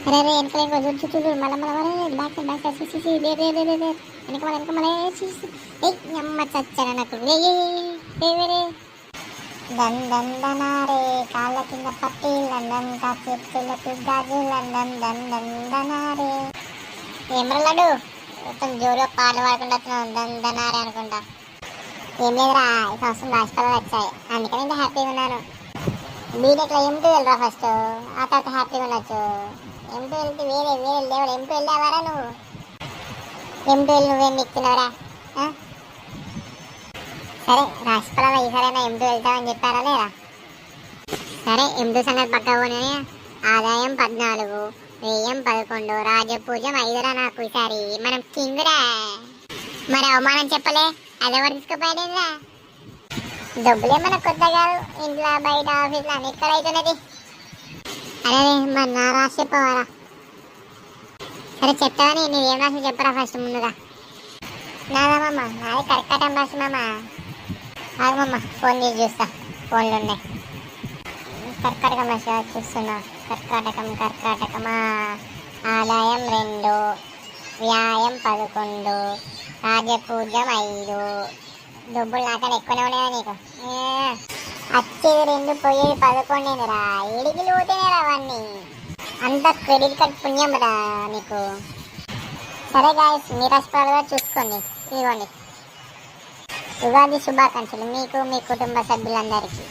అరే రే వెనక వెనక చూడు చూడు చూడు మళ్ళీ మళ్ళీ బ్యాక్ బ్యాక్ చూసి లే లే లే లే వెనక మళ్ళీ చూసి అమ్మ చచ్చాను నాకు రే దన్ దన్ దనారే కాళ్ళ కింద పట్టి లండన్ చేతులకు గాజు లండన్ దన్ దన్ దనారే ఏమన్నాడు మొత్తం జోరుగా పాటలు పాడుకుంటూ వస్తున్నావు దన్ దనారే అనుకుంటా. ఏం లేదురా ఈ సంవత్సరం రాష్ట్రాలు వచ్చాయి అందుకని ఇంత హ్యాపీగా ఉన్నాను. బీటెక్లో M2 వెళ్ళరా ఫస్ట్, ఆ తర్వాత హ్యాపీగా ఉండొచ్చు. M2 వెళ్తే వేరే వేరే లేవడు. M2 వెళ్ళావారా నువ్వు? M2 వెళ్ళి నువ్వేం ఎక్కుతున్నావురా? సరే రాష్ట్రాల ఈసారైనా M2 వెళ్తామని చెప్పారా లేదా? సరే M2 సంగతి పక్క పోనీ. ఆదాయం 14, వ్యయం 11, రాజపూజం 5రా నాకు ఈసారి. మనం కింగురా. మరి అవమానం చెప్పలే, అదెవరు తీసుకుపోయాడేంద్రా? డబ్బులే మన కొత్త కాదు, ఇంట్లో బయట ఆఫీస్లో అన్నిటికడ అవుతున్నది. అరే మరి నా రాసి చెప్పవారా? సరే చెప్తావని నువ్వేం రాసి చెప్పరా ఫస్ట్ ముందుగా. నాదమ్మా నాది కర్కాటం రాసి మామ. ఆగమమ్మ ఫోన్ చేసి చూస్తా, ఫోన్లు ఉన్నాయి. కర్కాటకం రాసి చూస్తున్నా. కర్కాటకమా ఆదాయం 2, వ్యాయం 11, రాజపూజం 5. డబ్బులు నాకన్నా ఎక్కువనే ఉన్నాయా నీకు? వచ్చేది 2 పోయేది 11 రా. ఏడికి పోతేనేరా అవన్నీ, అంత క్రెడిట్ కార్డ్ పుణ్యం రా నీకు. సరే గాయస్ మీ రాష్ట్రాలుగా చూసుకోండి. ఇదిగోండి ఉగాది శుభాకాంక్షలు మీకు మీ కుటుంబ సభ్యులందరికీ.